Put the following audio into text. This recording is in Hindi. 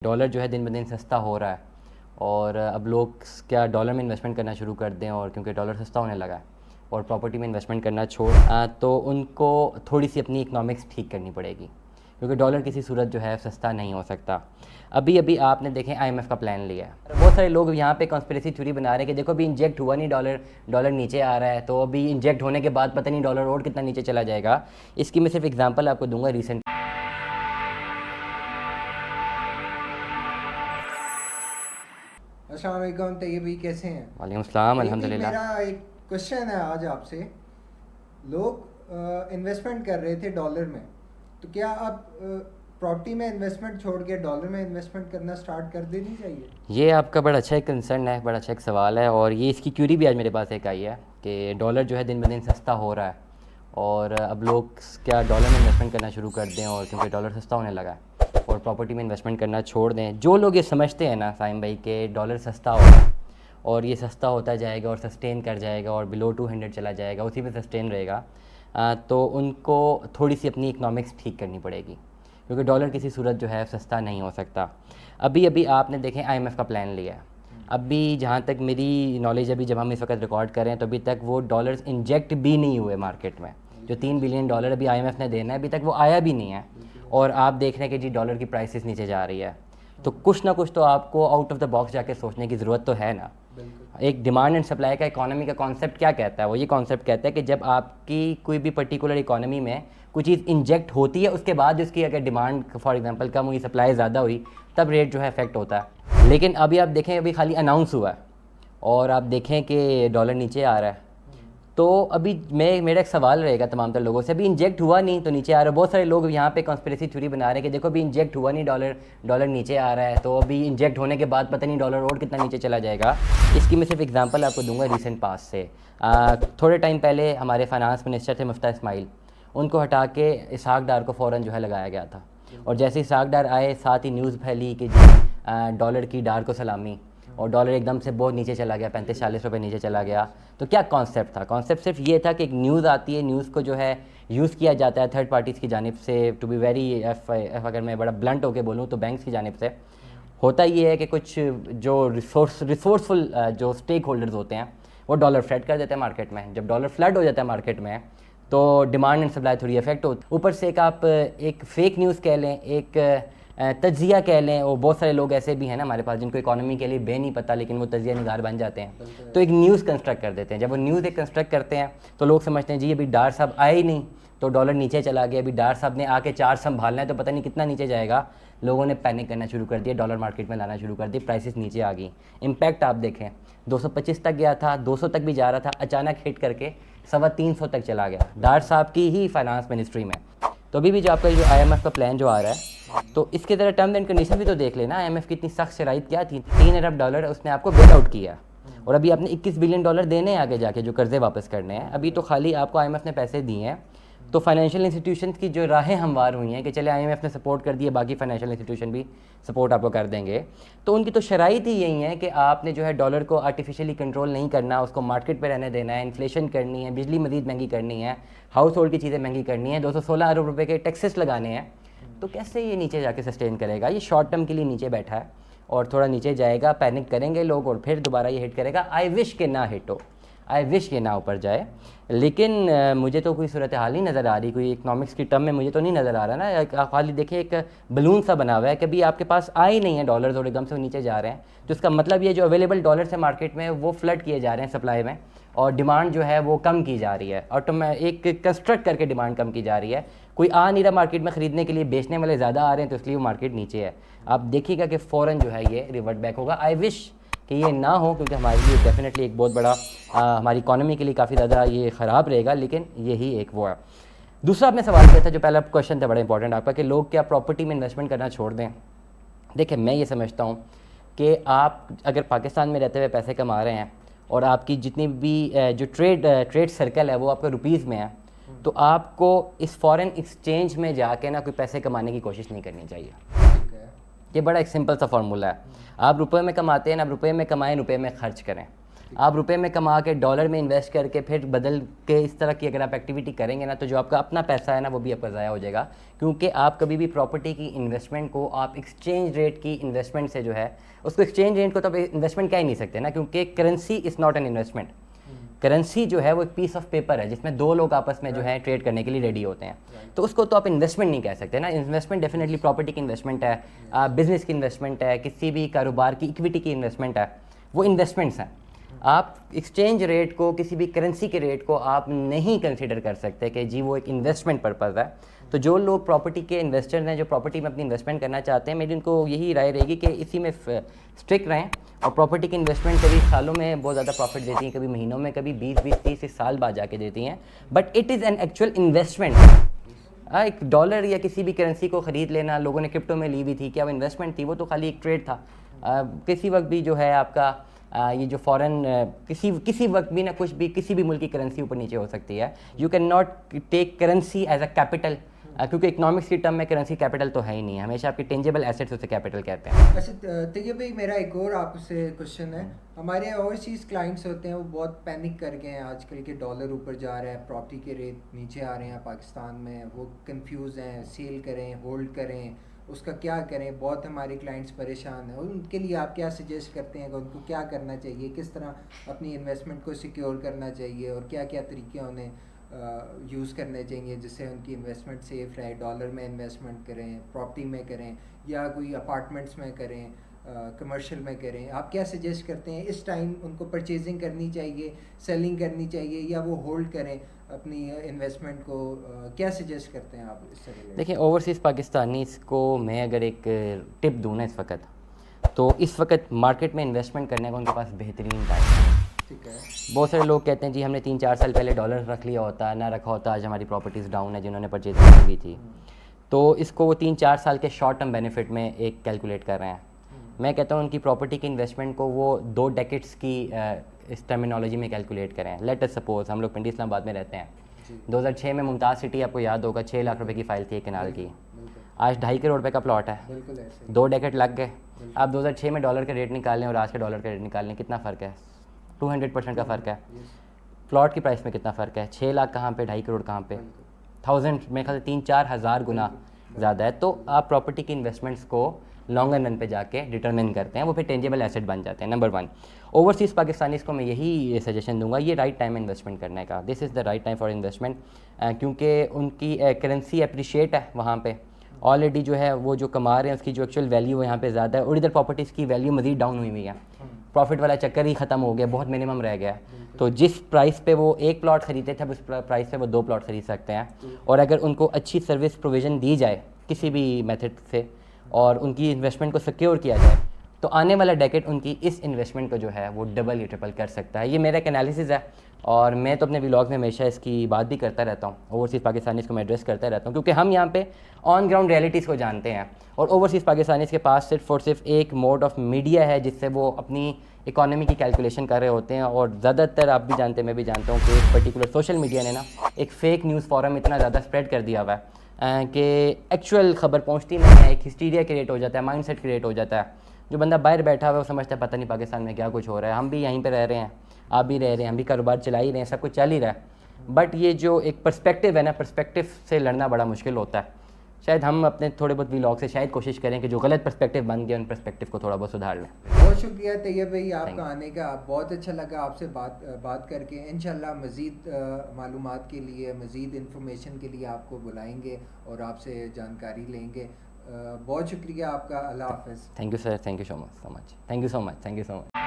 डॉलर जो है दिन ब दिन सस्ता हो रहा है और अब लोग क्या डॉलर में इन्वेस्टमेंट करना शुरू कर दें, और क्योंकि डॉलर सस्ता होने लगा है और प्रॉपर्टी में इन्वेस्टमेंट करना तो उनको थोड़ी सी अपनी इकनॉमिक्स ठीक करनी पड़ेगी, क्योंकि डॉलर किसी सूरत जो है सस्ता नहीं हो सकता। अभी अभी आपने देखें IMF का प्लान लिया है, बहुत सारे लोग यहाँ पे कॉन्स्पिरेसी थ्योरी बना रहे हैं कि देखो अभी इंजेक्ट हुआ नहीं, डॉलर नीचे आ रहा है, तो अभी इंजेक्ट होने के बाद पता नहीं डॉलर और कितना नीचे चला जाएगा। इसकी मैं सिर्फ एग्जांपल आपको दूंगा रिसेंट। अस्सलाम वालेकुम तैयब भाई, कैसे हैं? वालेकुम सलाम, अल्हम्दुलिल्लाह। मेरा एक क्वेश्चन है आज आपसे। लोग इन्वेस्टमेंट कर रहे थे डॉलर में, तो क्या अब प्रॉपर्टी में इन्वेस्टमेंट छोड़ के डॉलर में इन्वेस्टमेंट करना स्टार्ट कर देनी चाहिए? ये आपका बड़ा अच्छा एक कंसर्न है, बड़ा अच्छा एक सवाल है, और ये इसकी क्यूरी भी आज मेरे पास एक आई है कि डॉलर जो है दिन ब दिन सस्ता हो रहा है और अब लोग क्या डॉलर में इन्वेस्टमेंट करना शुरू कर दें, और क्योंकि डॉलर सस्ता होने लगा है और प्रॉपर्टी में इन्वेस्टमेंट करना छोड़ दें। जो लोग ये समझते हैं ना साइम भाई कि डॉलर सस्ता हो रहा है और ये सस्ता होता जाएगा और सस्टेन कर जाएगा और बिलो 200 चला जाएगा, उसी पे सस्टेन रहेगा, तो उनको थोड़ी सी अपनी इकनॉमिक्स ठीक करनी पड़ेगी, क्योंकि डॉलर किसी सूरत जो है सस्ता नहीं हो सकता। अभी अभी आपने देखें IMF का प्लान लिया है। अभी जहाँ तक मेरी नॉलेज, अभी जब हम इस वक्त रिकॉर्ड करें तो अभी तक वो डॉलर्स इंजेक्ट भी नहीं हुए मार्केट में। जो 3 बिलियन डॉलर अभी IMF ने देना है, अभी तक वो आया भी नहीं है, और आप देख रहे हैं कि जी डॉलर की प्राइसेस नीचे जा रही है। तो कुछ ना कुछ तो आपको आउट ऑफ द बॉक्स जाके सोचने की ज़रूरत तो है ना। एक डिमांड एंड सप्लाई का इकोनॉमी का कॉन्सेप्ट क्या कहता है? वो ये कॉन्सेप्ट कहता है कि जब आपकी कोई भी पर्टिकुलर इकोनॉमी में कोई चीज़ इंजेक्ट होती है, उसके बाद उसकी अगर डिमांड फॉर एग्जांपल कम हुई, सप्लाई ज़्यादा हुई, तब रेट जो है इफेक्ट होता है। लेकिन अभी आप देखें, अभी खाली अनाउंस हुआ है और आप देखें कि डॉलर नीचे आ रहा है, तो अभी मेरा एक सवाल रहेगा तमाम तर लोगों से, अभी इंजेक्ट हुआ नहीं तो नीचे आ रहा है। बहुत सारे लोग यहाँ पे कॉन्स्पिरेसी थ्योरी बना रहे हैं कि देखो अभी इंजेक्ट हुआ नहीं, डॉलर नीचे आ रहा है, तो अभी इंजेक्ट होने के बाद पता नहीं डॉलर और कितना नीचे चला जाएगा। इसकी मैं सिर्फ एग्जांपल आपको दूंगा रिसेंट पास से। थोड़े टाइम पहले हमारे फाइनेंस मिनिस्टर थे मुफ्ता इस्माइल, उनको हटा के इसहाक डार को फ़ौरन जो है लगाया गया था, और जैसे इसहाक डार आए साथ ही न्यूज़ फैली कि जी डॉलर की डार को सलामी, और डॉलर एकदम से बहुत नीचे चला गया, 35-40 रुपये नीचे चला गया। तो क्या कॉन्सेप्ट था? कॉन्सेप्ट सिर्फ ये था कि एक न्यूज़ आती है, न्यूज़ को जो है यूज़ किया जाता है थर्ड पार्टीज़ की जानिब से, टू बी वेरी अगर मैं बड़ा ब्लंट होकर बोलूँ तो बैंक्स की जानिब से। होता ये है कि कुछ जो रिसोर्सफुल जो स्टेक होल्डर्स होते हैं वो डॉलर फ्लड कर देते हैं मार्केट में। जब डॉलर फ्लड हो जाता है मार्केट में तो डिमांड एंड सप्लाई थोड़ी इफेक्ट होती है। ऊपर से एक आप एक फेक न्यूज़ कह लें, एक तज्जिया कह लें, और बहुत सारे लोग ऐसे भी हैं ना हमारे पास जिनको इकोनॉमी के लिए बे नहीं पता, लेकिन वो तज्जिया निगार बन जाते हैं, तो एक न्यूज़ कंस्ट्रक्ट कर देते हैं। जब वो न्यूज़ एक कंस्ट्रक्ट करते हैं तो लोग समझते हैं जी अभी डार साहब आए ही नहीं तो डॉलर नीचे चला गया, अभी डार साहब ने आके चार्ज संभालना है तो पता नहीं कितना नीचे जाएगा। लोगों ने पैनिक करना शुरू कर दिया, डॉलर मार्केट में लाना शुरू कर दी, प्राइसेस नीचे आ गई। इम्पैक्ट आप देखें 225 तक गया था, 200 तक भी जा रहा था, अचानक हिट करके 350 तक चला गया डार साहब की ही फाइनेंस मिनिस्ट्री में। तो अभी भी जो आपका जो IMF का प्लान जो आ रहा है, तो इसके तरह टर्म्स एंड कंडीशन भी तो देख लेना। IMF की इतनी सख्त शराइत क्या थी? 3 अरब डॉलर उसने आपको बेल आउट किया, और अभी आपने 21 बिलियन डॉलर देने हैं आगे जाके, जो कर्जे वापस करने हैं। अभी तो खाली आपको IMF ने पैसे दिए हैं, तो फाइनेंशियल इंस्टीट्यूशन की जो राहें हमवार हुई हैं कि चले IMF ने सपोर्ट कर दिए, बाकी फाइनेंशियल इंस्टीट्यूशन भी सपोर्ट आपको कर देंगे, तो उनकी तो शराइत ही यही है कि आपने जो है डॉलर को आर्टिफिशियली कंट्रोल नहीं करना, उसको मार्केट पे रहने देना है, इन्फ्लेशन करनी है, बिजली मज़ीद महंगी करनी है, हाउस होल्ड की चीज़ें महंगी करनी है, 216 अरब रुपये के टैक्सेस लगाने हैं। तो कैसे ये नीचे जाके सस्टेन करेगा? ये शॉर्ट टर्म के लिए नीचे बैठा है और थोड़ा नीचे जाएगा, पैनिक करेंगे लोग और फिर दोबारा ये हिट करेगा। आई विश के ना हिट हो, आई विश के ना ऊपर जाए, लेकिन मुझे तो कोई सूरत हाल नहीं नज़र आ रही, कोई इकनॉमिक्स की टर्म में मुझे तो नहीं नज़र आ रहा ना। खाली देखिए एक बलून सा बना हुआ है, कभी आपके पास आए ही नहीं है डॉलर्स और एकदम से नीचे जा रहे हैं, तो इसका मतलब ये जो अवेलेबल डॉलर्स है मार्केट में वो फ्लड किए जा रहे हैं सप्लाई में, और डिमांड जो है वो कम की जा रही है, एक कंस्ट्रक्ट करके डिमांड कम की जा रही है। कोई आ नहीं रहा मार्केट में ख़रीदने के लिए, बेचने वाले ज़्यादा आ रहे हैं, तो इसलिए वो मार्केट नीचे है। आप देखिएगा कि फ़ौरन जो है ये रिवर्ट बैक होगा। आई विश कि ये ना हो, क्योंकि हमारे लिए डेफिनेटली एक बहुत बड़ा हमारी इकॉनमी के लिए काफ़ी ज़्यादा ये ख़राब रहेगा, लेकिन यही एक वो है। दूसरा आपने सवाल किया था, जो पहला क्वेश्चन था बड़ा इंपॉर्टेंट आपका, कि लोग क्या प्रॉपर्टी में इन्वेस्टमेंट करना छोड़ दें। देखिए मैं ये समझता हूँ कि आप अगर पाकिस्तान में रहते हुए पैसे कमा रहे हैं और आपकी जितनी भी जो ट्रेड सर्कल है वो आपका रुपीज़ में है, तो आपको इस फॉरेन एक्सचेंज में जाके ना कोई पैसे कमाने की कोशिश नहीं करनी चाहिए। ये बड़ा एक सिंपल सा फार्मूला है। आप रुपए में कमाते हैं ना, आप रुपए में कमाएं, रुपए में खर्च करें। आप रुपए में कमा के डॉलर में इन्वेस्ट करके फिर बदल के इस तरह की अगर आप एक्टिविटी करेंगे ना, तो जो आपका अपना पैसा है ना वो भी आपका ज़ाया हो जाएगा। क्योंकि आप कभी भी प्रॉपर्टी की इन्वेस्टमेंट को आप एक्सचेंज रेट की इन्वेस्टमेंट से जो है उसको, एक्सचेंज रेट को तो आप इन्वेस्टमेंट कह ही नहीं सकते ना, क्योंकि currency is not an investment. Currency जो है वो एक पीस ऑफ पेपर है जिसमें दो लोग आपस में जो है ट्रेड करने के लिए रेडी होते हैं, तो उसको तो आप इन्वेस्टमेंट नहीं कह सकते ना। इन्वेस्टमेंट डेफिनेटली प्रॉपर्टी की इन्वेस्टमेंट है, बिजनेस की इन्वेस्टमेंट है, किसी भी कारोबार की इक्विटी की इन्वेस्टमेंट है, वो इन्वेस्टमेंट्स हैं। आप एक्सचेंज रेट को, किसी भी करेंसी के रेट को आप नहीं कंसिडर कर सकते कि जी वो एक इन्वेस्टमेंट पर्पज़ है। तो जो लोग प्रॉपर्टी के इन्वेस्टर्स हैं, जो प्रॉपर्टी में अपनी इन्वेस्टमेंट करना चाहते हैं, मेरी उनको यही राय रहेगी कि इसी में स्ट्रिक्ट रहें। और प्रॉपर्टी की इन्वेस्टमेंट कभी सालों में बहुत ज़्यादा प्रॉफिट देती हैं, कभी महीनों में, कभी 20-30 साल बाद जाके देती हैं, but it is an actual investment. एक डॉलर या किसी भी करेंसी को ख़रीद लेना, लोगों ने क्रिप्टो में ली भी थी, क्या वो इन्वेस्टमेंट थी? वो तो खाली एक ट्रेड था। किसी वक्त भी जो है आपका ये जो फॉरेन किसी वक्त भी ना कुछ भी किसी भी मुल्क की करेंसी ऊपर नीचे हो सकती है। You can not take currency as a capital, क्योंकि इकोनॉमिक्स की टर्म में करेंसी कैपिटल तो है ही नहीं है, हमेशा आपके टेंजेबल एसेट्स उसे कैपिटल कहते हैं। अच्छा तैयब भाई, मेरा एक और आपसे क्वेश्चन है। हमारे ओवरसीज़ क्लाइंट्स होते हैं, वो बहुत पैनिक कर गए हैं आजकल के, डॉलर ऊपर जा रहा है, प्रॉपर्टी के रेट नीचे आ रहे हैं पाकिस्तान में, वो कंफ्यूज हैं, सेल करें होल्ड करें, उसका क्या करें। बहुत हमारे क्लाइंट्स परेशान हैं, और उनके लिए आप क्या सजेस्ट करते हैं कि उनको क्या करना चाहिए, किस तरह अपनी इन्वेस्टमेंट को सिक्योर करना चाहिए, और क्या क्या तरीके उन्हें यूज़ करने चाहिए जिससे उनकी इन्वेस्टमेंट सेफ रहे? डॉलर में इन्वेस्टमेंट करें, प्रॉपर्टी में करें, या कोई अपार्टमेंट्स में करें, कमर्शियल में करें? आप क्या सजेस्ट करते हैं इस टाइम? उनको परचेजिंग करनी चाहिए, सेलिंग करनी चाहिए, या वो होल्ड करें अपनी इन्वेस्टमेंट को? क्या सजेस्ट करते हैं आप इस तरह? देखिए, ओवरसीज़ पाकिस्तानी को मैं अगर एक टिप दूँ ना इस वक्त, तो इस वक्त मार्केट में इन्वेस्टमेंट करने का उनके पास बेहतरीन टाइम है। ठीक है। बहुत सारे लोग कहते हैं जी हमने 3-4 साल पहले डॉलर रख लिया होता, ना रखा होता, आज हमारी प्रॉपर्टीज़ डाउन है जिन्होंने परचेजिंग की थी। तो इसको वो 3-4 साल के शॉर्ट टर्म बेनिफिट में एक कैलकुलेट कर रहे हैं। मैं कहता हूँ उनकी प्रॉपर्टी की इन्वेस्टमेंट को वो 2 डेकेड्स की इस टर्मिनोलॉजी में कैलकुलेट करें। लेट अस सपोज हम लोग पिंडी इस्लामाबाद में रहते हैं, 2006 में मुमताज़ सिटी आपको याद होगा 6 लाख रुपए की फ़ाइल थी एक कनाल की, आज 2.5 करोड़ रुपए का प्लॉट है। 2 डेकेड लग गए। आप 2006 में डॉलर का रेट निकाल लें और आज के डॉलर का रेट निकाल लें, कितना फ़र्क है? 200% का फ़र्क है। प्लॉट की प्राइस में कितना फ़र्क है? 6 लाख कहाँ पे, 2.5 करोड़ कहाँ पे? 1000 मेरे ख्याल से 3-4 हज़ार गुना ज़्यादा है। तो आप प्रॉपर्टी की इन्वेस्टमेंट्स को लॉन्गर रन पे जाके डिटरमिन करते हैं, वो फिर टेंजेबल एसेट बन जाते हैं। नंबर 1, ओवरसीज़ पाकिस्तानीज़ को मैं यही सजेशन दूंगा, ये राइट टाइम है इन्वेस्टमेंट करने का। This is the right time for investment, क्योंकि उनकी करेंसी अप्रिशिएट है वहाँ पे ऑलरेडी, जो है वो जो कमा रहे हैं उसकी जो एक्चुअल वैल्यू यहाँ पे ज़्यादा है, और इधर प्रॉपर्टीज़ की वैल्यू मज़ीद डाउन हुई है। प्रॉफिट वाला चक्कर ही ख़त्म हो गया, बहुत मिनिमम रह गया। तो जिस प्राइस पे वो 1 प्लॉट ख़रीदते थे, अब उस प्राइस पे वो 2 प्लॉट ख़रीद सकते हैं। और अगर उनको अच्छी सर्विस प्रोविज़न दी जाए किसी भी मेथड से, और उनकी इन्वेस्टमेंट को सिक्योर किया जाए, तो आने वाला डेकेड उनकी इस इन्वेस्टमेंट को जो है वो डबल या ट्रिपल कर सकता है। ये मेरा एक एनालिसिस है, और मैं तो अपने व्लॉग में हमेशा इसकी बात भी करता रहता हूँ। ओवरसीज़ पाकिस्तानीज़ को मैं एड्रेस करता रहता हूँ, क्योंकि हम यहाँ पे ऑन ग्राउंड रियलिटीज़ को जानते हैं, और ओवरसीज़ पाकिस्तानीज़ के पास सिर्फ और सिर्फ एक मोड ऑफ मीडिया है जिससे वो अपनी इकोनॉमी की कैलकुलेशन कर रहे होते हैं। और ज़्यादातर आप भी जानते हैं, मैं भी जानता हूँ कि एक पर्टिकुलर सोशल मीडिया ने ना एक फ़ेक न्यूज़ फॉरम इतना ज़्यादा स्प्रेड कर दिया हुआ है कि एक्चुअल खबर पहुँचती नहीं है, एक हिस्टीरिया क्रिएट हो जाता है, माइंडसेट क्रिएट हो जाता है। जो बंदा बाहर बैठा हुआ है वो समझता है पता नहीं पाकिस्तान में क्या कुछ हो रहा है। हम भी यहीं पे रह रहे हैं, आप भी रह रहे हैं, हम भी कारोबार चला ही रहे हैं, सब कुछ चल ही रहा है, बट ये जो एक पर्सपेक्टिव है ना, पर्सपेक्टिव से लड़ना बड़ा मुश्किल होता है। शायद हम अपने थोड़े बहुत व्लॉग से शायद कोशिश करें कि जो गलत पर्सपेक्टिव बन गया उन पर्सपेक्टिव को थोड़ा बहुत सुधार लें। बहुत शुक्रिया तैयब भाई आपका आने का, बहुत अच्छा लगा आपसे बात करके। इंशाल्लाह मज़ीद मालूमात के लिए, मज़ीद इन्फॉर्मेशन के लिए आपको बुलाएंगे और आपसे जानकारी लेंगे। बहुत शुक्रिया आपका। अल्लाह हाफ़िज़। Thank you sir, thank you so much, thank you so much.